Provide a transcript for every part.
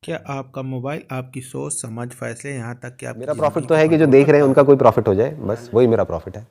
क्या आपका मोबाइल आपकी सोच, समझ, फैसले यहाँ तक कि आपकी मेरा ज़िंदगी प्रॉफिट तो को है कि जो कंट्रोल देख रहे हैं करता उनका कोई प्रॉफिट हो जाए, बस वही मेरा प्रॉफिट है।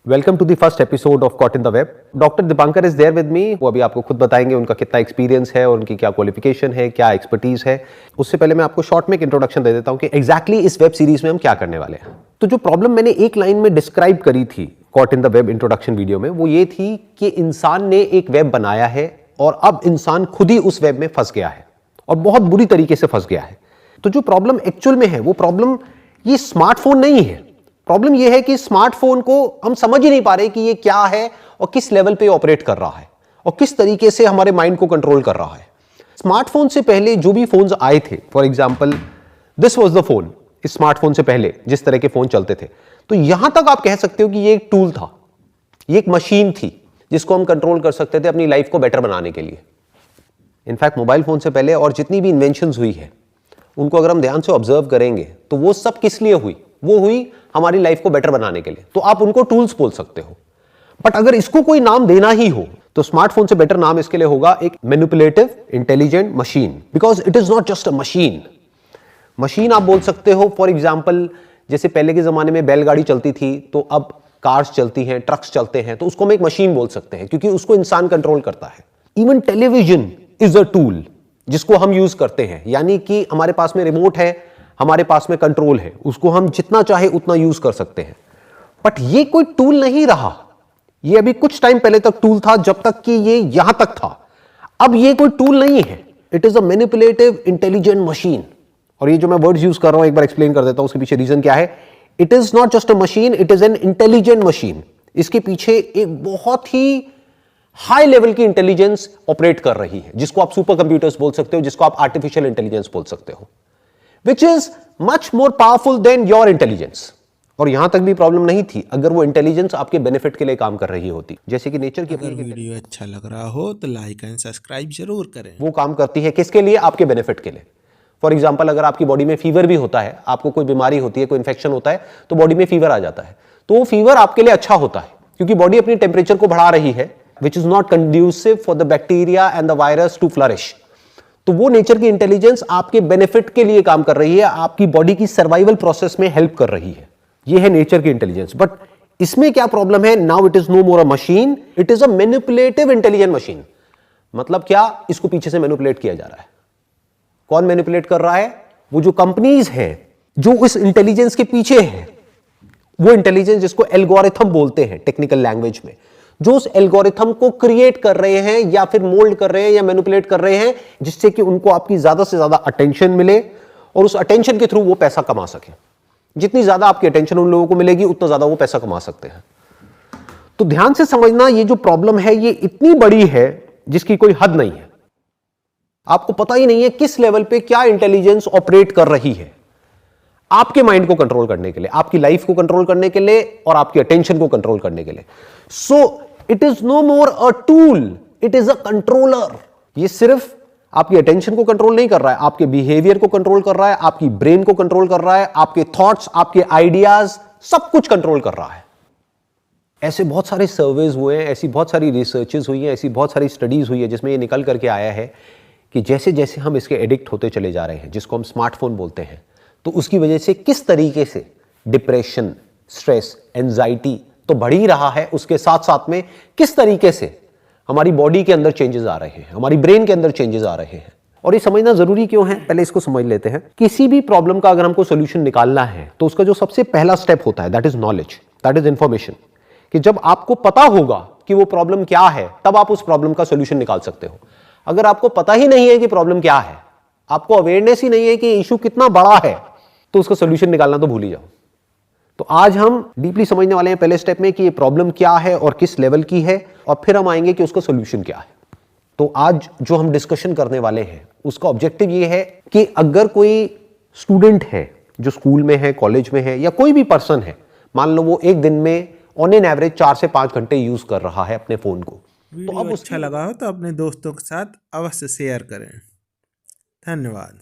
Welcome to the first episode of caught in the web. Doctor Dipankar is there with me. वो अभी आपको खुद बताएंगे उनका कितना एक्सपीरियंस है और उनकी क्या क्वालिफिकेशन है, क्या एक्सपर्टीज है। उससे पहले मैं आपको शॉर्ट में एक इंट्रोडक्शन दे देता हूं कि एग्जैक्टली इस वेब सीरीज में हम क्या करने वाले हैं। तो जो प्रॉब्लम मैंने एक लाइन में डिस्क्राइब करी थी cot in the web introduction video में, वो ये थी कि इंसान ने एक वेब बनाया है और अब इंसान खुद ही उस वेब में फंस गया है और बहुत बुरी तरीके से फंस गया है। तो जो प्रॉब्लम एक्चुअल में है वो प्रॉब्लम ये स्मार्टफोन नहीं है। प्रॉब्लम यह है कि स्मार्टफोन को हम समझ ही नहीं पा रहे कि ये क्या है और किस लेवल पे ऑपरेट कर रहा है और किस तरीके से हमारे माइंड को कंट्रोल कर रहा है। स्मार्टफोन से पहले जो भी फोन्स आए थे, for example this was the phone, इस स्मार्टफोन से पहले जिस तरह के फोन चलते थे, तो यहां तक आप कह सकते हो कि ये एक टूल था, ये एक मशीन थी जिसको हम कंट्रोल कर सकते थे अपनी लाइफ को बेटर बनाने के लिए। इनफैक्ट मोबाइल फोन से पहले और जितनी भी इन्वेंशंस हुई है उनको अगर हम ध्यान से ऑब्जर्व करेंगे तो वो सब किस लिए हुई? वो हुई हमारी लाइफ को बेटर बनाने के लिए। तो आप उनको टूल्स बोल सकते हो, बट अगर इसको कोई नाम देना ही हो तो स्मार्टफोन से बेटर नाम इसके लिए होगा एक manipulative intelligent machine, because it is not just a machine. Machine आप बोल सकते हो, फॉर एग्जाम्पल जैसे पहले के जमाने में बैलगाड़ी चलती थी तो अब कार्स चलती हैं, ट्रक्स चलते हैं, तो उसको हम एक मशीन बोल सकते हैं क्योंकि उसको इंसान कंट्रोल करता है। Even television is a tool जिसको हम यूज करते हैं, यानी कि हमारे पास में रिमोट है, हमारे पास में कंट्रोल है, उसको हम जितना चाहे उतना यूज कर सकते हैं। बट ये कोई टूल नहीं रहा। ये अभी कुछ टाइम पहले तक टूल था, जब तक कि ये यहां तक था। अब ये कोई टूल नहीं है, it is a manipulative intelligent machine. और ये जो मैं वर्ड्स यूज कर रहा हूं एक बार एक्सप्लेन कर देता हूं उसके पीछे रीजन क्या है। It is not just a machine, it is an intelligent machine. इसके पीछे एक बहुत ही हाई लेवल की इंटेलिजेंस ऑपरेट कर रही है, जिसको आप सुपर कंप्यूटर्स बोल सकते हो, जिसको आप आर्टिफिशियल इंटेलिजेंस बोल सकते हो, which is much more powerful than your intelligence। और यहां तक भी प्रॉब्लम नहीं थी अगर वो इंटेलिजेंस आपके बेनिफिट के लिए काम कर रही होती। जैसे कि नेचर की अगर वीडियो अच्छा लग रहा हो तो लाइक एंड सब्सक्राइब जरूर करें। वो काम करती है किसके लिए? आपके बेनिफिट के लिए। फॉर एग्जाम्पल अगर आपकी बॉडी में फीवर भी होता है, आपको कोई बीमारी होती है, कोई इंफेक्शन होता है, तो बॉडी में फीवर आ जाता है, तो वो फीवर आपके लिए अच्छा होता है क्योंकि बॉडी अपनी टेम्परेचर को बढ़ा रही है, which is not conducive for the bacteria and the virus to flourish. तो वो नेचर की इंटेलिजेंस आपके बेनिफिट के लिए काम कर रही है, आपकी बॉडी की सर्वाइवल प्रोसेस में हेल्प कर रही है। ये है नेचर की इंटेलिजेंस। बट इसमें क्या प्रॉब्लम है? Now it is no more a machine, it is a manipulative intelligent machine. मतलब क्या? इसको पीछे से मैनिपुलेट किया जा रहा है। कौन मैनिपुलेट कर रहा है? वो जो कंपनीज हैं जो इस इंटेलिजेंस के पीछे है, वो इंटेलिजेंस जिसको एल्गोरिथम बोलते हैं टेक्निकल लैंग्वेज में, जो उस एल्गोरिथम को क्रिएट कर रहे हैं या फिर मोल्ड कर रहे हैं या मैनिपुलेट कर रहे हैं, जिससे कि उनको आपकी ज्यादा से ज्यादा अटेंशन मिले और उस अटेंशन के थ्रू वो पैसा कमा सके। जितनी ज्यादा आपकी अटेंशन उन लोगों को मिलेगी उतना ज्यादा वो पैसा कमा सकते हैं। तो ध्यान से समझना, ये जो प्रॉब्लम है ये इतनी बड़ी है जिसकी कोई हद नहीं है। आपको पता ही नहीं है किस लेवल पे क्या इंटेलिजेंस ऑपरेट कर रही है आपके माइंड को कंट्रोल करने के लिए, आपकी लाइफ को कंट्रोल करने के लिए और आपकी अटेंशन को कंट्रोल करने के लिए। So it is no more a tool, it is a controller. ये सिर्फ आपकी अटेंशन को कंट्रोल नहीं कर रहा है, आपके बिहेवियर को कंट्रोल कर रहा है, आपकी ब्रेन को कंट्रोल कर रहा है, आपके थॉट्स, आपके आइडियाज, सब कुछ कंट्रोल कर रहा है। ऐसे बहुत सारे सर्वेज हुए हैं, ऐसी बहुत सारी रिसर्चेज हुई हैं, ऐसी बहुत सारी स्टडीज हुई है जिसमें ये निकल करके आया है कि जैसे जैसे हम इसके एडिक्ट होते चले जा रहे हैं, जिसको हम स्मार्टफोन बोलते हैं, तो उसकी वजह से किस तरीके से डिप्रेशन, स्ट्रेस, एंजाइटी तो बढ़ ही रहा है, उसके साथ साथ में किस तरीके से हमारी बॉडी के अंदर चेंजेस आ रहे हैं, हमारी ब्रेन के अंदर चेंजेस आ रहे हैं। और ये समझना जरूरी क्यों है, पहले इसको समझ लेते हैं। किसी भी प्रॉब्लम का अगर हमको सोल्यूशन निकालना है तो उसका जो सबसे पहला स्टेप होता है that is knowledge, that is information. कि जब आपको पता होगा कि वो प्रॉब्लम क्या है तब आप उस प्रॉब्लम का सोल्यूशन निकाल सकते हो। अगर आपको पता ही नहीं है कि प्रॉब्लम क्या है, आपको अवेयरनेस ही नहीं है कि इशू कितना बड़ा है, तो उसका सोल्यूशन निकालना तो भूल ही जाओ। तो आज हम डीपली समझने वाले हैं पहले स्टेप में कि ये प्रॉब्लम क्या है और किस लेवल की है, और फिर हम आएंगे कि उसका सोल्यूशन क्या है। तो आज जो हम डिस्कशन करने वाले हैं उसका ऑब्जेक्टिव ये है कि अगर कोई स्टूडेंट है जो स्कूल में है, कॉलेज में है, या कोई भी पर्सन है, मान लो वो एक दिन में ऑन एन एवरेज 4 से 5 घंटे यूज कर रहा है अपने फोन को, वीडियो अच्छा लगा हो तो अपने दोस्तों के साथ अवश्य शेयर करें। धन्यवाद।